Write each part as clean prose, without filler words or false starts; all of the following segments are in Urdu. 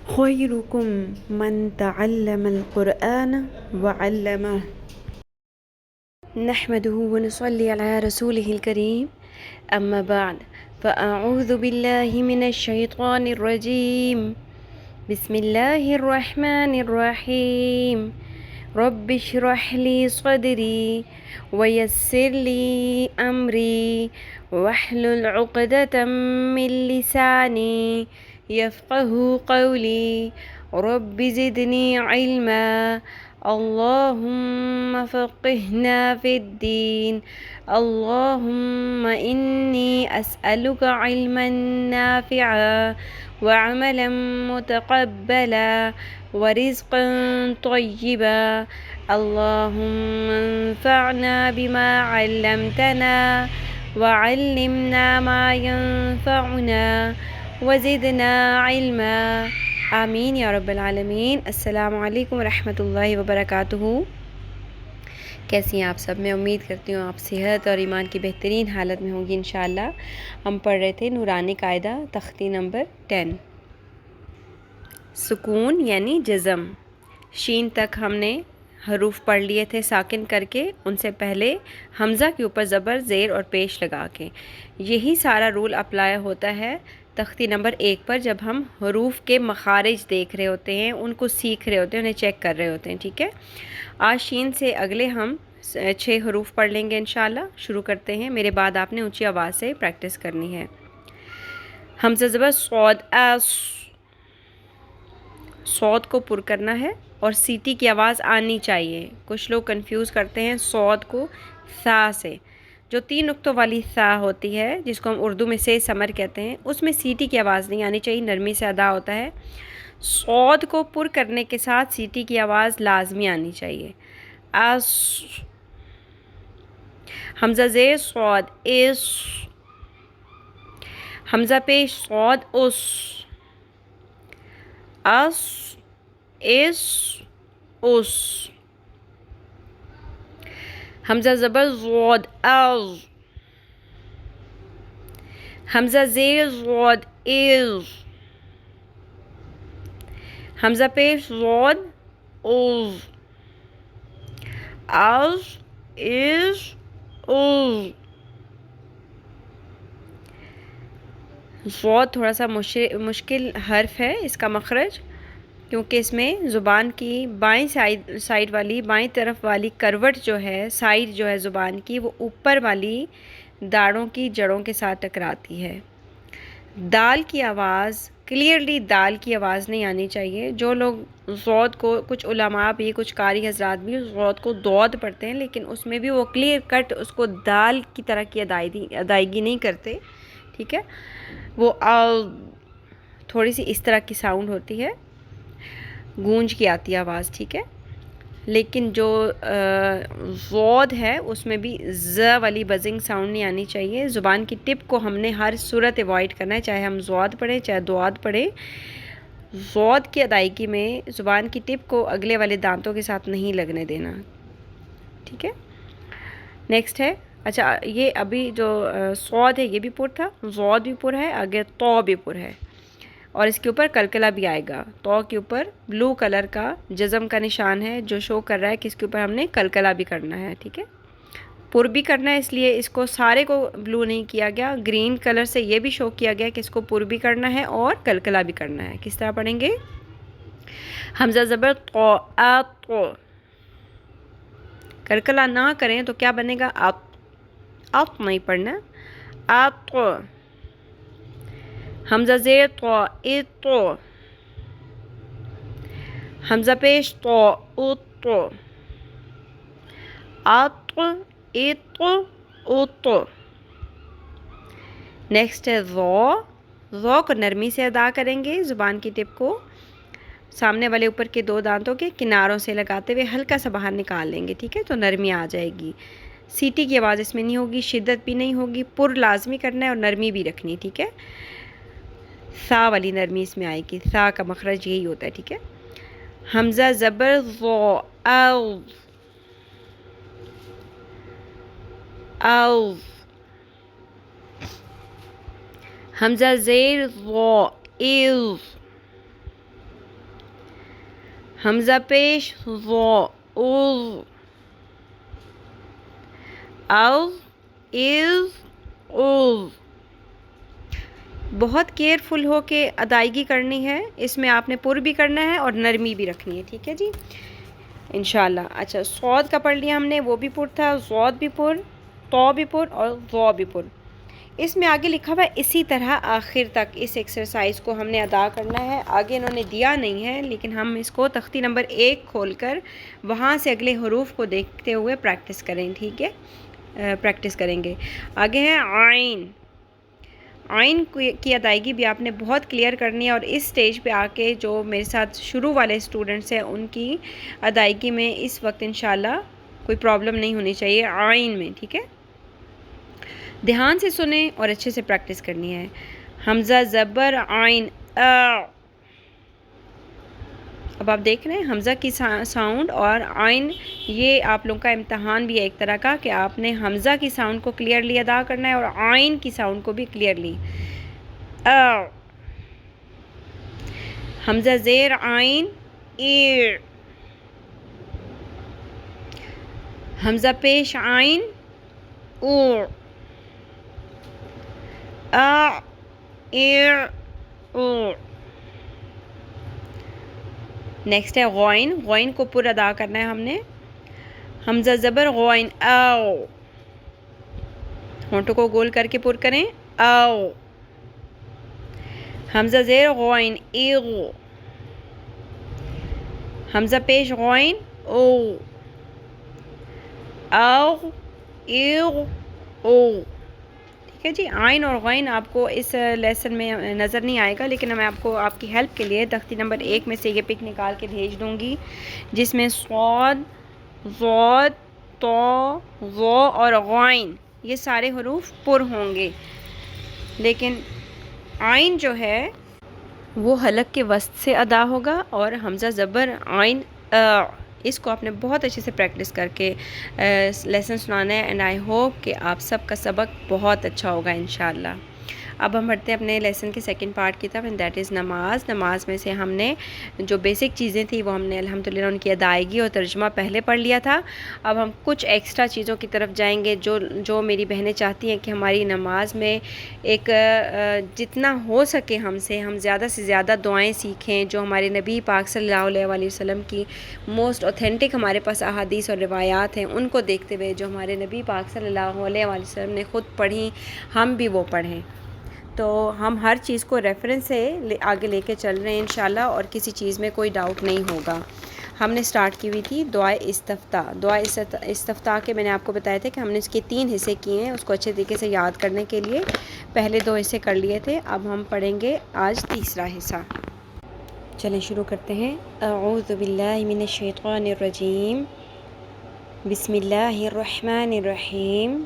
خيركم من تعلم القرآن وعلمه نحمده ونصلي على رسوله الكريم أما بعد فأعوذ بالله من الشيطان الرجيم بسم الله الرحمن الرحيم رب اشرح لي صدري ويسر لي أمري واحلل عقدة من لساني يفقه قولي رب زدني علما اللهم فقهنا في الدين اللهم إني أسألك علما نافعا وعملا متقبلا ورزقا طيبا اللهم انفعنا بما علمتنا وعلمنا ما ينفعنا وزدنا علما آمین یا رب العالمین۔ السلام علیکم ورحمۃ اللہ وبرکاتہ۔ کیسی ہیں آپ سب؟ میں امید کرتی ہوں آپ صحت اور ایمان کی بہترین حالت میں ہوں گی انشاءاللہ۔ ہم پڑھ رہے تھے نورانی قاعدہ تختی نمبر 10، سکون یعنی جزم۔ شین تک ہم نے حروف پڑھ لیے تھے ساکن کر کے، ان سے پہلے حمزہ کے اوپر زبر، زیر اور پیش لگا کے۔ یہی سارا رول اپلائی ہوتا ہے تختی نمبر 1 پر جب ہم حروف کے مخارج دیکھ رہے ہوتے ہیں، ان کو سیکھ رہے ہوتے ہیں، انہیں چیک کر رہے ہوتے ہیں، ٹھیک ہے۔ آج شین سے اگلے ہم 6 حروف پڑھ لیں گے انشاءاللہ۔ شروع کرتے ہیں، میرے بعد آپ نے اونچی آواز سے پریکٹس کرنی ہے۔ حمزہ زبر صاد، صاد کو پر کرنا ہے اور سیٹی کی آواز آنی چاہیے۔ کچھ لوگ کنفیوز کرتے ہیں صاد کو ثا سے۔ جو 3 نقطوں والی ثا ہوتی ہے جس کو ہم اردو میں سے سمر کہتے ہیں، اس میں سیٹی کی آواز نہیں آنی چاہیے، نرمی سے ادا ہوتا ہے۔ صاد کو پر کرنے کے ساتھ سیٹی کی آواز لازمی آنی چاہیے۔ اس، حمزہ زیر صاد، اس، حمزہ پیش صاد، اس، اس، اس، اس، حمزہ زبر ضاد، از، حمزہ زیر ضاد، از، حمزہ پیش ضاد، از، از، از، از۔ ضاد تھوڑا سا مشکل حرف ہے اس کا مخرج، کیونکہ اس میں زبان کی بائیں سائڈ والی، بائیں طرف والی کروٹ جو ہے، سائڈ جو ہے زبان کی، وہ اوپر والی داڑھوں کی جڑوں کے ساتھ ٹکراتی ہے۔ دال کی آواز کلیئرلی، دال کی آواز نہیں آنی چاہیے۔ جو لوگ ضاد کو، کچھ علماء بھی، کچھ قاری حضرات بھی ضاد کو دود پڑھتے ہیں، لیکن اس میں بھی وہ کلیئر کٹ اس کو دال کی طرح کی ادائیگی نہیں کرتے، ٹھیک ہے۔ وہ تھوڑی سی اس طرح کی ساؤنڈ ہوتی ہے، گونج کی آتی ہے آواز، ٹھیک ہے۔ لیکن جو ضاد ہے اس میں بھی ز والی بزنگ ساؤنڈ نہیں آنی چاہیے۔ زبان کی ٹپ کو ہم نے ہر صورت اوائڈ کرنا ہے، چاہے ہم ضاد پڑھیں چاہے دعاد پڑھیں۔ ضاد کی ادائیگی میں زبان کی ٹپ کو اگلے والے دانتوں کے ساتھ نہیں لگنے دینا، ٹھیک ہے۔ نیکسٹ ہے، اچھا یہ ابھی جو صاد ہے یہ بھی پر تھا، ضاد بھی پر ہے، آگے تو بھی پر ہے، اور اس کے اوپر کلکلہ بھی آئے گا۔ تو کے اوپر بلو کلر کا جزم کا نشان ہے جو شو کر رہا ہے کہ اس کے اوپر ہم نے کلکلہ بھی کرنا ہے، ٹھیک ہے۔ پر بھی کرنا ہے، اس لیے اس کو سارے کو بلو نہیں کیا گیا، گرین کلر سے یہ بھی شو کیا گیا کہ اس کو پر بھی کرنا ہے اور کلکلہ بھی کرنا ہے۔ کس طرح پڑھیں گے؟ حمزہ زبر تو، تو، کلکلہ نہ کریں تو کیا بنے گا؟ آپ نہیں پڑھنا، تو، حمزہ زیر تو، تو، حمزہ پیش تو، تو، تو۔ نیکسٹ ہے ذو کو نرمی سے ادا کریں گے، زبان کی ٹپ کو سامنے والے اوپر کے 2 دانتوں کے کناروں سے لگاتے ہوئے ہلکا سا باہر نکال لیں گے، ٹھیک ہے، تو نرمی آ جائے گی۔ سیٹی کی آواز اس میں نہیں ہوگی، شدت بھی نہیں ہوگی، پر لازمی کرنا ہے اور نرمی بھی رکھنی، ٹھیک ہے۔ ثا والی نرمی اس میں آئے گی، ثا کا مخرج یہی ہوتا ہے، ٹھیک ہے۔ حمزہ زبر ذو، او، او، حمزہ زیر ذو، ایز، حمزہ پیش ضو اوز اوز از اوز. بہت کیئرفل ہو کے ادائیگی کرنی ہے. اس میں آپ نے پر بھی کرنا ہے اور نرمی بھی رکھنی ہے. ٹھیک ہے جی انشاءاللہ. اچھا صاد کا پڑھ لیا ہم نے, وہ بھی پر تھا, ضاد بھی پر, تو بھی پر اور ضو بھی پر. اس میں آگے لکھا ہوا ہے اسی طرح آخر تک اس ایکسرسائز کو ہم نے ادا کرنا ہے. آگے انہوں نے دیا نہیں ہے لیکن ہم اس کو تختی نمبر 1 کھول کر وہاں سے اگلے حروف کو دیکھتے ہوئے پریکٹس کریں. ٹھیک ہے پریکٹس کریں گے. آگے ہے عین. عین کی ادائیگی بھی آپ نے بہت کلیئر کرنی ہے, اور اس سٹیج پہ آ کے جو میرے ساتھ شروع والے اسٹوڈنٹس ہیں ان کی ادائیگی میں اس وقت انشاءاللہ کوئی پرابلم نہیں ہونی چاہیے عین میں. ٹھیک ہے دھیان سے سنیں اور اچھے سے پریکٹس کرنی ہے. حمزہ زبر عین آ. اب آپ دیکھ رہے ہیں حمزہ کی ساؤنڈ اور عین, یہ آپ لوگوں کا امتحان بھی ہے ایک طرح کا کہ آپ نے حمزہ کی ساؤنڈ کو کلیئرلی ادا کرنا ہے اور عین کی ساؤنڈ کو بھی کلیئرلی. آ. حمزہ زیر عین ای. حمزہ پیش عین او. آ ای او. نیکسٹ ہے غوین. غوین کو پر ادا کرنا ہے ہم نے. حمزہ زبر غوین او. ہونٹوں کو گول کر کے پر کریں او. حمزہ زیر غوین ایغ. حمزہ پیش غوین او. او ایغ او. ٹھیک ہے جی. عین اور غین آپ کو اس لیسن میں نظر نہیں آئے گا لیکن میں آپ کو آپ کی ہیلپ کے لیے تختی نمبر 1 میں سے یہ پک نکال کے بھیج دوں گی جس میں صاد, ضاد, تو, ضو اور غین یہ سارے حروف پر ہوں گے, لیکن عین جو ہے وہ حلق کے وسط سے ادا ہوگا. اور حمزہ زبر عین اس کو آپ نے بہت اچھے سے پریکٹس کر کے لیسن سنانا ہے. اینڈ آئی ہوپ کہ آپ سب کا سبق بہت اچھا ہوگا انشاءاللہ. اب ہم بڑھتے ہیں اپنے لیسن کے سیکنڈ پارٹ کی طرف, اینڈ دیٹ از نماز. نماز میں سے ہم نے جو بیسک چیزیں تھیں وہ ہم نے الحمدللہ ان کی ادائیگی اور ترجمہ پہلے پڑھ لیا تھا. اب ہم کچھ ایکسٹرا چیزوں کی طرف جائیں گے جو میری بہنیں چاہتی ہیں کہ ہماری نماز میں ایک جتنا ہو سکے ہم زیادہ سے زیادہ دعائیں سیکھیں جو ہمارے نبی پاک صلی اللہ علیہ وآلہ وسلم کی موسٹ اوتھینٹک ہمارے پاس احادیث اور روایات ہیں, ان کو دیکھتے ہوئے جو ہمارے نبی پاک صلی اللہ علیہ وآلہ وسلم نے خود پڑھی ہم بھی وہ پڑھیں. تو ہم ہر چیز کو ریفرنس سے آگے لے کے چل رہے ہیں انشاءاللہ, اور کسی چیز میں کوئی ڈاؤٹ نہیں ہوگا. ہم نے سٹارٹ کی ہوئی تھی دعائے استفتاح. دعائے استفتاح کے میں نے آپ کو بتایا تھا کہ ہم نے اس کے 3 حصے کیے ہیں اس کو اچھے طریقے سے یاد کرنے کے لیے. پہلے 2 حصے کر لیے تھے, اب ہم پڑھیں گے آج تیسرا حصہ. چلیں شروع کرتے ہیں. اعوذ باللہ من الشیطان الرجیم, بسم اللہ الرحمن الرحیم.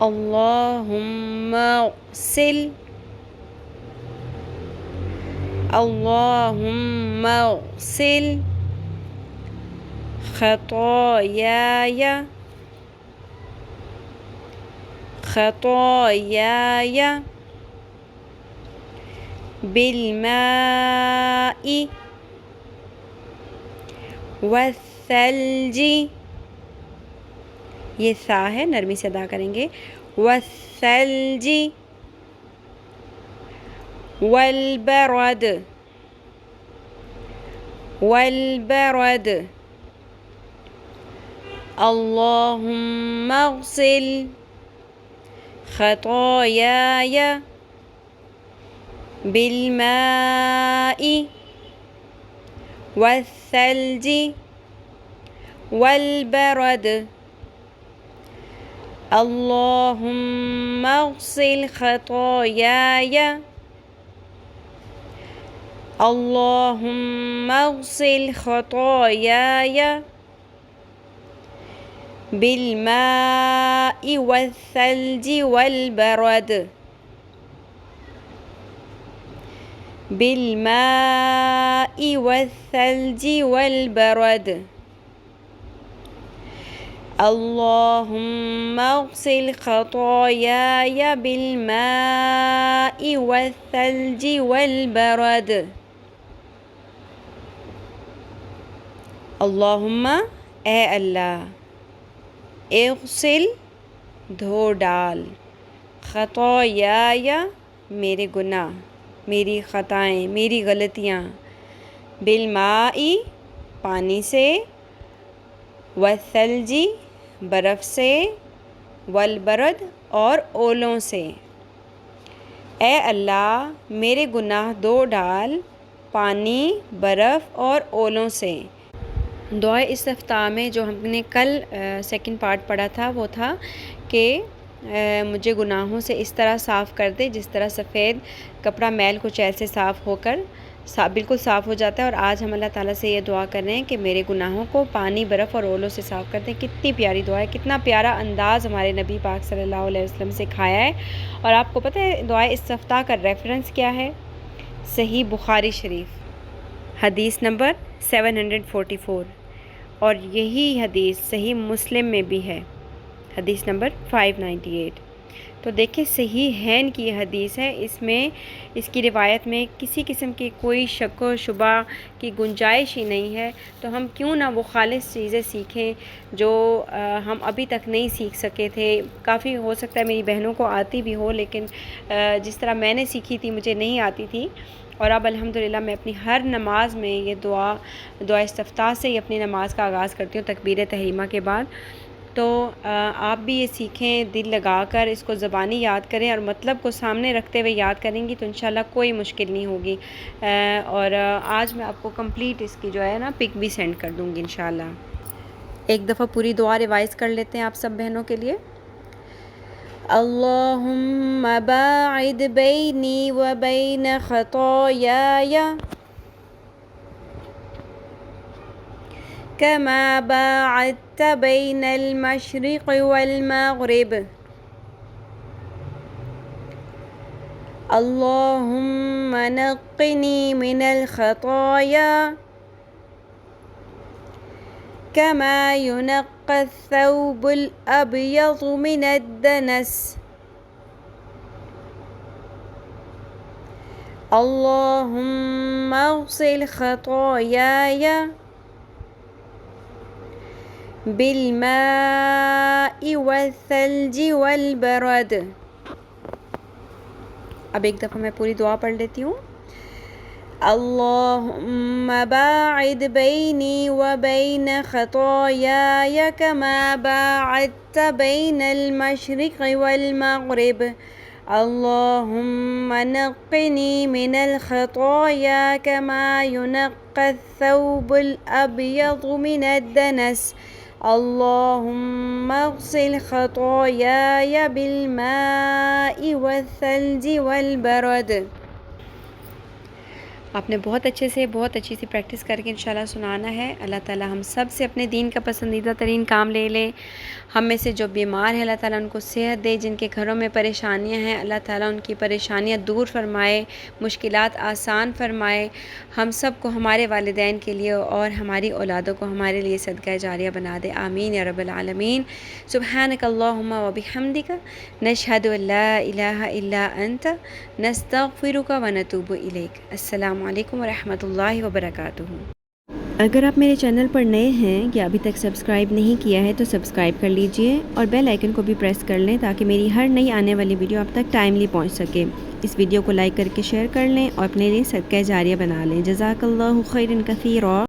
اللہم اغسل, اللہم اغسل خطایای, خطایای بالماء والثلج. یہ ثا ہے, نرمی سے ادا کریں گے. والثلج والبرد, والبرد. اللہم اغسل خطایای بالماء والثلج والبرد. اللہم اغسل خطایای, اللہم اغسل خطایای بالماء والثلج والبرد, بالماء والثلج والبرد. اللہم اغسل خطایای بالماء والثلج والبرد. اللہم اے اللہ، اغسل دھو ڈال، خطایا میرے گناہ، میری خطائیں، میری غلطیاں، بالماء پانی سے، والثلج برف سے، والبرد اور اولوں سے۔ اے اللہ میرے گناہ دھو ڈال پانی، برف اور اولوں سے۔ دعائے استفتاح میں جو ہم نے کل سیکنڈ پارٹ پڑھا تھا وہ تھا کہ مجھے گناہوں سے اس طرح صاف کر دے جس طرح سفید کپڑا میل کچیل سے صاف ہو کر بالکل صاف ہو جاتا ہے، اور آج ہم اللہ تعالیٰ سے یہ دعا کر رہے ہیں کہ میرے گناہوں کو پانی، برف اور اولوں سے صاف کر دیں۔ کتنی پیاری دعا ہے، کتنا پیارا انداز ہمارے نبی پاک صلی اللہ علیہ وسلم سے کھایا ہے۔ اور آپ کو پتہ ہے دعائے استفتاح کا ریفرنس کیا ہے؟ صحیح بخاری شریف حدیث نمبر 744، اور یہی حدیث صحیح مسلم میں بھی ہے، حدیث نمبر 598۔ تو دیکھیں صحیح ہین کی یہ حدیث ہے، اس میں اس کی روایت میں کسی قسم کی کوئی شک و شبہ کی گنجائش ہی نہیں ہے۔ تو ہم کیوں نہ وہ خالص چیزیں سیکھیں جو ہم ابھی تک نہیں سیکھ سکے تھے۔ کافی ہو سکتا ہے میری بہنوں کو آتی بھی ہو، لیکن جس طرح میں نے سیکھی تھی مجھے نہیں آتی تھی، اور اب الحمدللہ میں اپنی ہر نماز میں یہ دعا استفتاح سے ہی اپنی نماز کا آغاز کرتی ہوں تکبیر تحریمہ کے بعد۔ تو آپ بھی یہ سیکھیں، دل لگا کر اس کو زبانی یاد کریں، اور مطلب کو سامنے رکھتے ہوئے یاد کریں گی تو انشاءاللہ کوئی مشکل نہیں ہوگی۔ اور آج میں آپ کو کمپلیٹ اس کی جو ہے نا پک بھی سینڈ کر دوں گی انشاءاللہ۔ ایک دفعہ پوری دعا ریوائز کر لیتے ہیں آپ سب بہنوں کے لیے۔ اللہم باعد بینی و بین خطایای كما باعدت بين المشرق والمغرب اللهم نقني من الخطايا كما ينقى الثوب الأبيض من الدنس اللهم اغسل خطاياي بالماء والثلج والبرد۔ اب ایک دفعہ میں پوری دعا پڑھ لیتی ہوں۔ اللہم باعد بینی و بین خطایای کما باعدت بین المشرق والمغرب اللہم نقنی من الخطایا کما ینقی الثوب الابیض من الدنس اللہم اغسل خطایای بالماء والثلج والبرد۔ آپ نے بہت اچھی سی پریکٹس کر کے انشاءاللہ سنانا ہے۔ اللہ تعالیٰ ہم سب سے اپنے دین کا پسندیدہ ترین کام لے لیں۔ ہم میں سے جو بیمار ہیں اللہ تعالیٰ ان کو صحت دے، جن کے گھروں میں پریشانیاں ہیں اللہ تعالیٰ ان کی پریشانیاں دور فرمائے، مشکلات آسان فرمائے۔ ہم سب کو، ہمارے والدین کے لیے اور ہماری اولادوں کو ہمارے لیے صدقہ جاریہ بنا دے، آمین یا رب العالمین۔ سبحانک اللہم و بحمدک، نشہد ان لا الہ الا انت، نستغفرک و نتوب الیک۔ السلام علیکم ورحمۃ اللہ وبرکاتہ۔ اگر آپ میرے چینل پر نئے ہیں یا ابھی تک سبسکرائب نہیں کیا ہے تو سبسکرائب کر لیجئے، اور بیل آئیکن کو بھی پریس کر لیں تاکہ میری ہر نئی آنے والی ویڈیو آپ تک ٹائملی پہنچ سکے۔ اس ویڈیو کو لائک کر کے شیئر کر لیں اور اپنے لیے صدقہ جاریہ بنا لیں۔ جزاک اللہ خیرا کثیرا۔